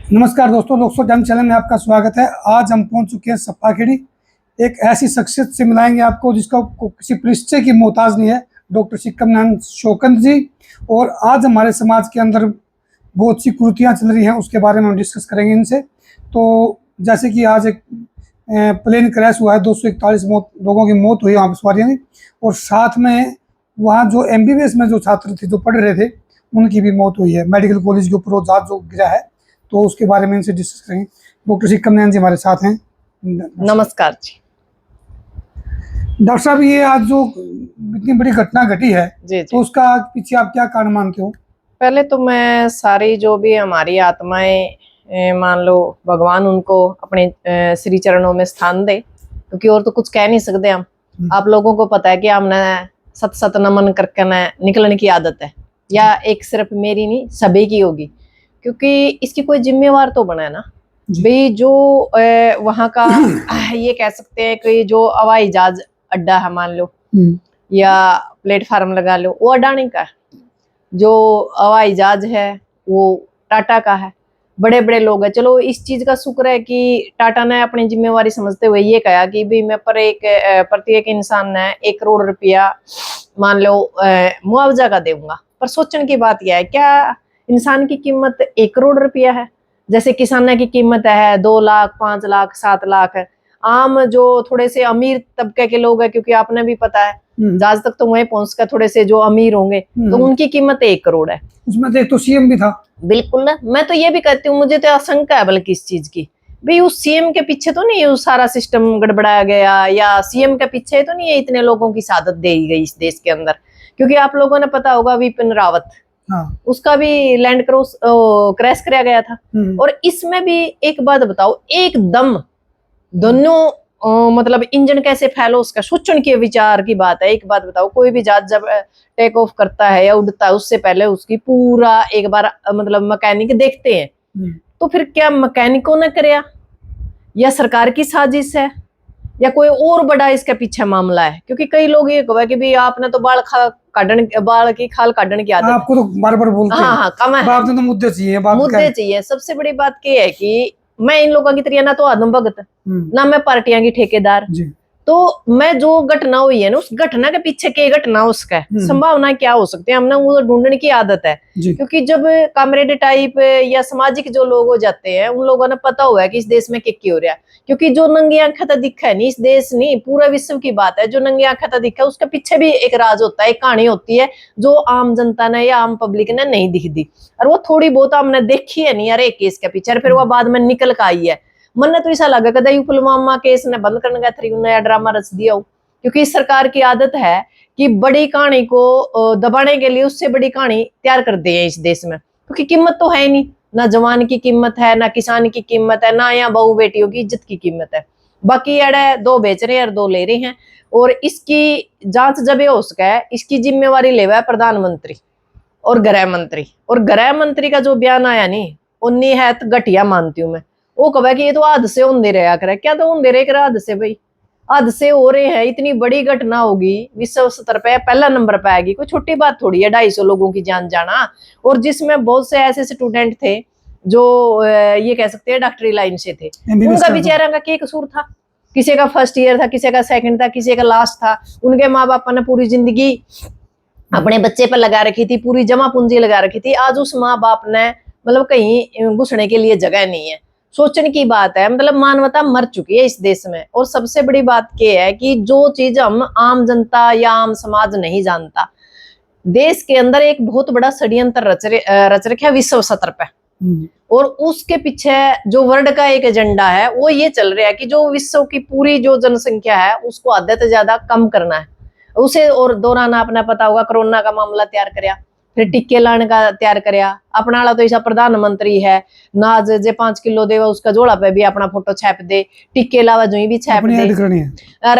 नमस्कार दोस्तों, लोकसो जंग चैनल में आपका स्वागत है। आज हम पहुंच चुके हैं सप्पाखेड़ी। एक ऐसी शख्सियत से मिलाएंगे आपको जिसका किसी परिचय की मोहताज नहीं है, डॉक्टर सिक्कम शौकत जी। और आज हमारे समाज के अंदर बहुत सी कुरीतियाँ चल रही हैं, उसके बारे में हम डिस्कस करेंगे इनसे। तो जैसे कि आज एक प्लेन क्रैश हुआ है, 241 लोगों की मौत हुई वहाँ पर सवारियों की, और साथ में वहाँ जो MBBS में जो छात्र थे जो पढ़ रहे थे उनकी भी मौत हुई है। मेडिकल कॉलेज के ऊपर वो जहाज जो गिरा है, तो उसके बारे में इनसे डिस्कस करेंगे। डॉक्टर सिक्कम जी हमारे साथ हैं। नमस्कार जी। डॉक्टर साहब, ये आज जो इतनी बड़ी घटना घटी है जी। तो उसका पीछे आप क्या कारण मानते हो? पहले तो मैं सारी जो भी हमारी आत्माएं, मान लो भगवान उनको अपने श्री चरणों में स्थान दे, क्योंकि और तो कुछ कह नहीं सकते हम। आप लोगों को पता है कि हमने सत सत नमन करके निकलने की आदत है, या एक सिर्फ मेरी नहीं सभी की होगी, क्योंकि इसकी कोई जिम्मेवार तो बना है ना भाई। जो वहां का ये कह सकते हैं कि जो हवाई जहाज अड्डा है मान लो, या प्लेटफार्म लगा लो, वो अडानी का है। जो हवाई जहाज है वो टाटा का है। बड़े बड़े लोग हैं। चलो इस चीज का शुक्र है कि टाटा ने अपनी जिम्मेवारी समझते हुए ये कहा कि भाई मैं प्रत्येक इंसान ने 1 करोड़ रुपया मान लो मुआवजा का दूंगा। पर सोचने की बात यह है, क्या इंसान की कीमत 1 करोड़ रुपया है? जैसे किसाना की कीमत है 2 लाख, 5 लाख, 7 लाख है। आम जो थोड़े से अमीर तबके के लोग हैं, क्योंकि आपने भी पता है जहाज तक तो वहीं पहुंच कर थोड़े से जो अमीर होंगे तो उनकी कीमत 1 करोड़ है। उसमें तो एक तो CM भी था। बिल्कुल ना, मैं तो ये भी कहती हूँ, मुझे तो आशंका है बल्कि इस चीज की, भाई उस CM के पीछे तो नहीं उस सारा सिस्टम गड़बड़ाया गया, या CM के पीछे तो नहीं इतने लोगों की शहादत दी गई इस देश के अंदर। क्योंकि आप लोगों ने पता होगा विपिन रावत, उसका भी लैंड क्रैश कराया गया था। और इसमें भी एक बात बताओ, एकदम दोनों मतलब इंजन कैसे फैलो, उसका सोचने के विचार की बात है। एक बात बताओ, कोई भी जहाज जब टेक ऑफ करता है या उड़ता है, उससे पहले उसकी पूरा एक बार मतलब मैकेनिक देखते हैं। तो फिर क्या मैकेनिकों ने कराया, या सरकार की साजिश है, या कोई और बड़ा इसके पीछे मामला है? क्योंकि कई लोग ये कहे कि भाई आपने तो बाल की खाल काटने की आदत, आपको तो बार बार बोलते हैं। हाँ कम है, आपने तो मुद्दे चाहिए, मुद्दे चाहिए। सबसे बड़ी बात ये है कि मैं इन लोगों की तरह ना तो आदम भगत, ना मैं पार्टियां की ठेकेदार। तो मैं जो घटना हुई है ना, उस घटना के पीछे क्या घटना उसका संभावना क्या हो सकती है, हमने वो ढूंढने की आदत है। क्योंकि जब कॉमरेड टाइप या सामाजिक जो लोग हो जाते हैं, उन लोगों ने पता हुआ है कि इस देश में क्या हो रहा है। क्योंकि जो नंगी आंखें तो दिखा है नहीं, इस देश नहीं पूरा विश्व की बात है, जो नंगी आंखें तो दिखा है उसके पीछे भी एक राज होता है, एक कहानी होती है जो आम जनता ने या आम पब्लिक ने नहीं दिखती। और वो थोड़ी बहुत हमने देखी है नहीं यार एक केस के पीछे, फिर वो बाद में निकल कर आई है। मन ने तो ऐसा लगा कदा पुलवामा केस ने बंद करने का थरी नया ड्रामा रच दिया हो। क्योंकि इस सरकार की आदत है कि बड़ी कहानी को दबाने के लिए उससे बड़ी कहानी तैयार कर दे इस देश में। क्योंकि कीमत तो है नहीं, ना जवान की कीमत है, ना किसान की कीमत है, ना यहाँ बहू बेटियों की इज्जत की कीमत है। बाकी अड़े 2 बेच रहे हैं और 2 ले रहे हैं। और इसकी जांच जब ये हो सका है, इसकी जिम्मेवारी लेवा है प्रधानमंत्री और गृह मंत्री। और गृह मंत्री का जो बयान आया नहीं, वो निहायत घटिया मानती हूँ मैं। वो कहे कि ये तो हादसे होंदे रहा करे। क्या तो होंदे रहे हादसे भाई, हादसे हो रहे हैं। इतनी बड़ी घटना होगी, विश्व स्तर पे पहला नंबर पे आएगी, कोई छोटी बात थोड़ी है 250 लोगों की जान जाना। और जिसमें बहुत से ऐसे स्टूडेंट थे जो ये कह सकते हैं डॉक्टरी लाइन से थे, उनका बेचारा का क्या कसूर था? किसी का फर्स्ट ईयर था, किसी का सेकंड था, किसी का लास्ट था। उनके माँ बाप ने पूरी जिंदगी अपने बच्चे पर लगा रखी थी, पूरी जमा पूंजी लगा रखी थी। आज उस माँ बाप ने मतलब कहीं घुसने के लिए जगह नहीं है। सोचने की बात है, मतलब मानवता मर चुकी है इस देश में। और सबसे बड़ी बात यह है कि जो चीज हम आम जनता या आम समाज नहीं जानता, देश के अंदर एक बहुत बड़ा षड्यंत्र रच रखा है विश्व स्तर पे। और उसके पीछे जो वर्ल्ड का एक एजेंडा है, वो ये चल रहा है कि जो विश्व की पूरी जो जनसंख्या है उसको आधे से ज्यादा कम करना है उसे। और दौरान आपने पता होगा कोरोना का मामला तैयार कराया, फिर टिक्के लाने का तैयार कराया। अपना वाला तो ऐसा प्रधानमंत्री है ना, जे 5 किलो देवा उसका जोड़ा पे भी अपना फोटो छाप दे, टिक्के लावा जो भी छाप दे। और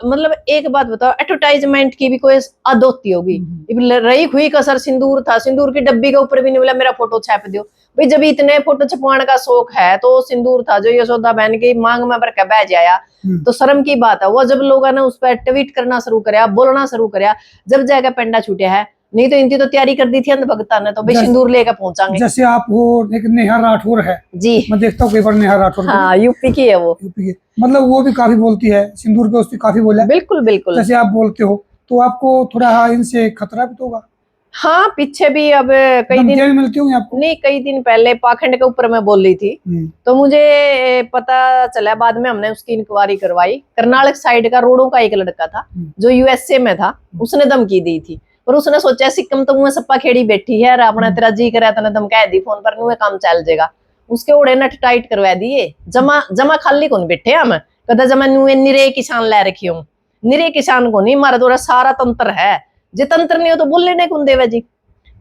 मतलब एक बात बताओ, एडवर्टाइजमेंट की भी कोई आदत होती होगी? रही हुई कसर सिंदूर था, सिंदूर की डब्बी के ऊपर भी नहीं बोला मेरा फोटो छाप दो भाई। जब इतने फोटो छपवाने का शौक है तो सिंदूर था जो यशोदा बहन की मांग में भर के बह जाया, तो शर्म की बात है। वो जब लोगों ने उस पर ट्वीट करना शुरू कराया, बोलना शुरू कराया, जब जाकर पेंडा छूटा है नहीं तो इनकी तो तैयारी कर दी थी अंधभक्ता ने, तो भाई सिंदूर लेकर पहुंचाएंगे। जैसे आप हो, एक नेहा राठौर है जी, मैं देखता हूँ कई बार नेहा राठौर को, हाँ यूपी की है वो। यूपी के, मतलब वो भी काफी बोलती है, सिंदूर पे उसने काफी बोला है। बिल्कुल बिल्कुल। जैसे आप बोलते हो तो आपको थोड़ा इनसे खतरा भी तो होगा? हाँ पीछे भी अब कई दिन धमकियां भी मिलती होंगी आपको? नहीं, कई दिन पहले पाखंड के ऊपर मैं बोल रही थी, तो मुझे पता चला, बाद में हमने उसकी इंक्वायरी करवाई। कर्नाटक साइड का रोडों का एक लड़का था जो यूएसए में था, उसने धमकी दी थी, पर उसने सोचा सिक्किम तो मुझे सप्पा खेड़ी बैठी है, अपना तेरा जी करे तो धमका दी फोन पर, नुए काम चल जाएगा। उसके ओढ़े नट टाइट करवा दिए, जमा जमा खाली कौन बैठे हम, कहता जमा नुए निरे किसान लै रखी हूँ। निरे किसान को नहीं, मारा तो सारा तंत्र है, जे तंत्र नहीं हो तो बोल लेने कौन देवे जी।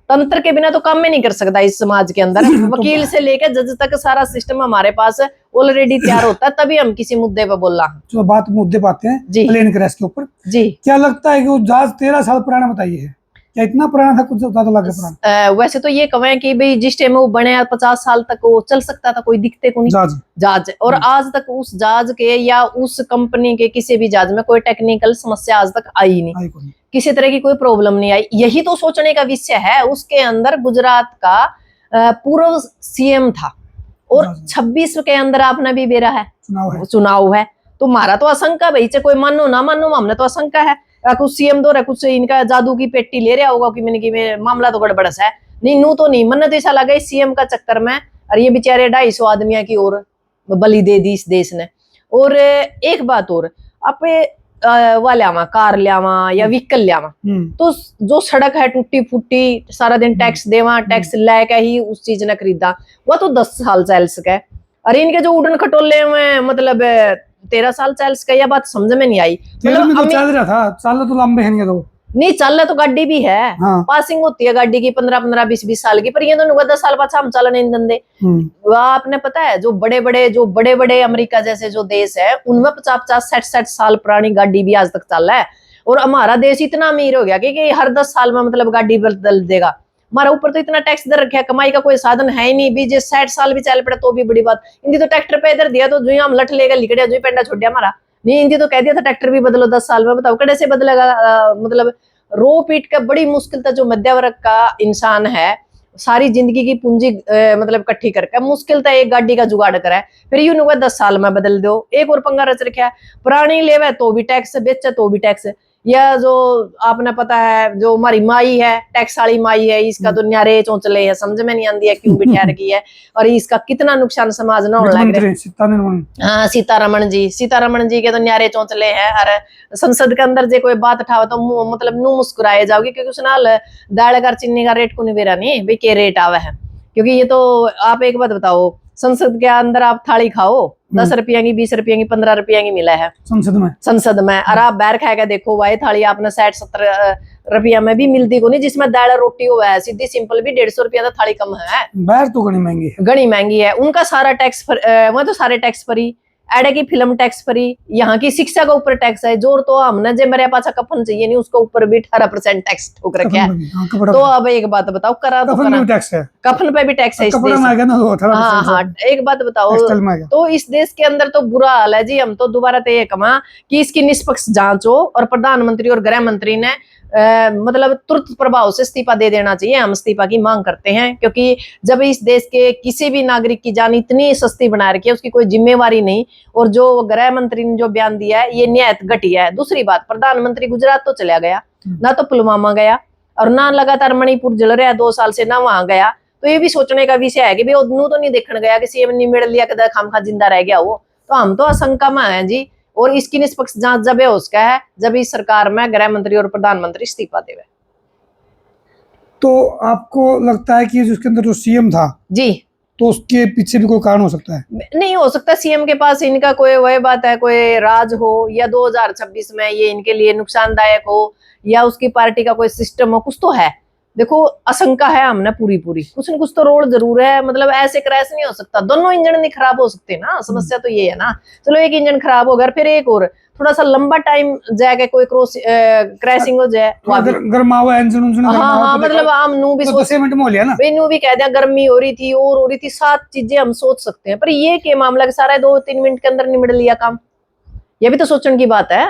तंत्र के बिना तो काम में नहीं कर सकता इस समाज के अंदर। वकील से लेकर जज तक सारा सिस्टम हमारे पास ऑलरेडी तैयार होता है, तभी हम किसी मुद्दे पे बोल रहा। जो बात मुद्दे पाते हैं जी, प्लेन क्रैश के ऊपर, जी क्या लगता है कि वो जहाज 13 साल पुराना बताइए है, क्या इतना पुराना था? कुछ ज्यादा लगा पुराना? वैसे तो ये कहें कि भाई जिस टाइम वो बने 50 साल तक वो चल सकता था, कोई दिक्कत को नहीं जहाज, और आज तक उस जहाज के या उस कंपनी के किसी भी जहाज में कोई टेक्निकल समस्या आज तक आई नहीं, किसी तरह की कोई प्रॉब्लम नहीं आई। यही तो सोचने का विषय है। उसके अंदर गुजरात का पूर्व सीएम था, और 26 के अंदर आपने भी बेरा है चुनाव है, तो मारा तो आशंका भाई चाहे कोई मानो ना मानो, हमने तो आशंका है कुछ सीएम दो कुछ इनका जादू की पेटी ले रहा होगा कि मैंने मामला तो गड़बड़ है। नहीं नू तो नहीं, मन तो ऐसा लगा इस सीएम का चक्कर में, और ये बेचारे 250 आदमियों की और बलि दे दी इस देश ने। और एक बात और, आप वह लियावा कार लियावा या व्हीकल लियावा, तो जो सड़क है टूटी फूटी, सारा दिन टैक्स देवा, टैक्स लेके ही उस चीज ने खरीदा, वह तो 10 साल चल सके। अरे इनके जो उड़न खटोले में मतलब 13 साल चल सके, यह बात समझ में नहीं आई। मतलब तो चल रहा था, चल तो लंबे हैं तो नहीं चल रहा, तो गाड़ी भी है, हाँ। पासिंग होती है गाड़ी की 15-15, 20-20 साल की, पर ये तो 10 साल बाद हम चलन नहीं दे। आपने पता है जो बड़े बड़े अमेरिका जैसे जो देश है, उनमें 50-50, 60-60 साल पुरानी गाड़ी भी आज तक चल रहा है। और हमारा देश इतना अमीर हो गया कि हर 10 साल में मतलब गाड़ी बदल देगा। हमारा ऊपर तो इतना टैक्स दर रखा है, कमाई का कोई साधन है ही नहीं, भी 60 साल भी चल पड़े तो भी बड़ी बात। इनकी तो ट्रैक्टर पे इधर दिया तो जो हम लठ लेकर लिखड़िया जो पेंडा छोड़ दिया हमारा, नहीं इनकी तो कह दिया था ट्रैक्टर भी बदलो 10 साल में, बताओ कड़े से बदलेगा। मतलब रो पीट का बड़ी मुश्किल था, जो मध्य वर्ग का इंसान है सारी जिंदगी की पूंजी मतलब इकट्ठी करके मुश्किल था एक गाड़ी का जुगाड़ करा, फिर यूं 10 साल में बदल दो। एक और पंगा रच रखा है, पुरानी लेवे तो भी टैक्स, बेचे तो भी टैक्स। या जो आपने पता है जो हमारी माई है, टैक्स वाली माई है, इसका तो न्यारे चौंचले है, समझ में नहीं आती है क्यों बिठा रखी है, और इसका कितना नुकसान समाज न होने लग रहा है। हाँ सीतारमण जी के तो न्यारे चौंचले हैं, और संसद के अंदर जे कोई बात उठाओ तो मतलब नू मुस्कुराए जाओगे, क्योंकि उस नाल दाल का चीनी का रेट को नहीं बेरा नहीं भाई के रेट आवे है। क्योंकि ये तो आप एक बात बताओ, संसद के अंदर आप थाली खाओ 10 रुपया की, 20 रुपया की, 15 रुपया की मिला है संसद में, और आप बाहर खाएगा देखो वही थाली आपने 60-70 रुपया में भी मिलती को नहीं, जिसमें दाल रोटी हो है सीधी सिंपल भी 150 रुपया तो थाली कम है। बाहर तो घनी महंगी है। उनका सारा टैक्स वह तो सारे टैक्स फ्री, एडे की फिल्म टैक्स फ्री, यहाँ की शिक्षा के ऊपर टैक्स है, जोर तो हमने जे मेरे पास कफन चाहिए नहीं उसके ऊपर भी 18% टैक्स ठोक रखा है। तो अब एक बात बताओ, करा तो करा, कफन पे भी टैक्स है इस देश में। हाँ हाँ, एक बात बताओ, तो इस देश के अंदर तो बुरा हाल है जी। हम तो दोबारा तो ये कमा कि इसकी निष्पक्ष जांच हो, और प्रधानमंत्री और गृह मंत्री ने मतलब तुरंत प्रभाव से इस्तीफा दे देना चाहिए। हम इस्तीफा की मांग करते हैं, क्योंकि जब इस देश के किसी भी नागरिक की जान इतनी सस्ती बना रखी है, उसकी कोई जिम्मेवारी नहीं, और जो गृह मंत्री ने जो बयान दिया है ये निहायत घटिया है। दूसरी बात, प्रधानमंत्री गुजरात तो चला गया, ना तो पुलवामा गया, और ना लगातार मणिपुर जल रहा है 2 साल से, ना वहां गया। तो ये भी सोचने का विषय है कि भाई उदनू तो नहीं देखने गया कि सीएम ने मेड़ लिया कदा खामखा जिंदा रह गया वो। तो हम तो आशंका में है जी, और इसकी निष्पक्ष जांच जब है उसका है जब इस सरकार में गृह मंत्री और प्रधानमंत्री इस्तीफा देवे। तो आपको लगता है कि जिसके अंदर जो सीएम था जी, तो उसके पीछे भी कोई कारण हो सकता है? नहीं हो सकता सीएम के पास इनका कोई वह बात है, कोई राज हो, या 2026 में ये इनके लिए नुकसानदायक हो, या उसकी पार्टी का कोई सिस्टम हो, कुछ तो है। देखो आशंका है हमने पूरी कुछ न कुछ तो रोड जरूर है, मतलब ऐसे क्रैश नहीं हो सकता, दोनों इंजन नहीं खराब हो सकते ना। समस्या तो ये है ना, चलो एक इंजन खराब हो गया, फिर एक और थोड़ा सा लंबा टाइम जाएगा, कोई क्रैशिंग हो जाए, गर्मा हुआ इंजन। हाँ, मतलब हम नू भी तो 10 मिनट में हो लिया ना, नू भी कह दिया गर्मी हो रही थी और हो रही थी, 7 चीजें हम सोच सकते हैं, पर ये के मामला सारा 2-3 मिनट के अंदर निबड़ लिया काम, ये भी तो सोचने की बात है।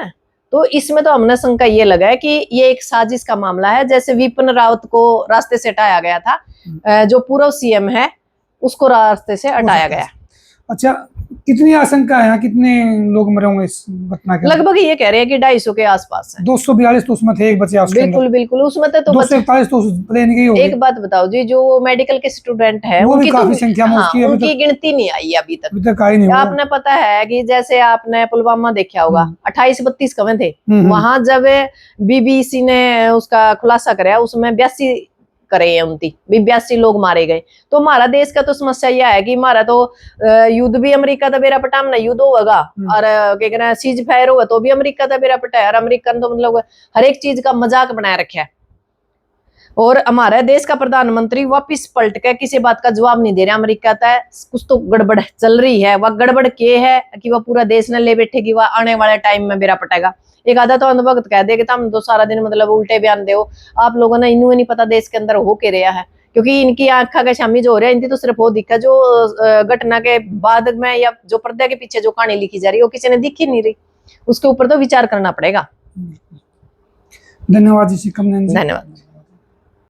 तो इसमें तो हमने शंका ये लगा है कि ये एक साजिश का मामला है, जैसे विपिन रावत को रास्ते से हटाया गया था, जो पूर्व सीएम है उसको रास्ते से हटाया गया। अच्छा, कितनी आशंका है, कितने लोग मरे होंगे इस घटना के? लगभग ये कह रहे हैं कि 250 के आसपास है। 242 तो उसमें थे, एक बचे उसके बिल्कुल बिल्कुल, उसमें तो 241 तो प्लेन की होगी। एक बात बताओ जी, जो मेडिकल के स्टूडेंट है वो भी उनकी काफी तो संख्या में उसकी अभी उनकी गिनती नहीं आई अभी तक। अभी तक आई नहीं। आपने पता है कि जैसे आपने पुलवामा देखा होगा, 28-32 कवे थे वहां, जब बीबीसी ने उसका खुलासा कराया उसमें 82 करे हैं, 82 लोग मारे गए। तो हमारा देश का तो समस्या यह है कि हमारा तो युद्ध भी अमेरिका का बेरा पटा में युद्ध होगा, और क्या कहना सीज फायर होगा तो भी अमेरिका का बेरा पटा है, और अमेरिकन तो मतलब हर एक चीज का मजाक बनाए रखा है। और हमारे देश का प्रधानमंत्री वापिस पलट के किसी बात का जवाब नहीं दे रहा। अमेरिका तय कुछ तो गड़बड़ चल रही है, वह गड़बड़ के है कि वह पूरा देश ने ले बैठेगी, वह आने वाले टाइम में बेरा पटेगा। एक आधा तो अंधभक्त कह दे कि तुम तो सारा दिन मतलब उल्टे बयान दे, आप लोगों ने इन्हें नहीं पता देश के अंदर हो के रहा है, क्योंकि इनकी आंखा के शामी जो हो रहा है, इनकी तो सिर्फ वो दिखा जो घटना के बाद में या जो पर्दे के पीछे जो कहानी लिखी जा रही है वो किसी ने दिखी नहीं रही। उसके ऊपर तो विचार करना पड़ेगा। धन्यवाद जी, शिकम नैन जी। धन्यवाद।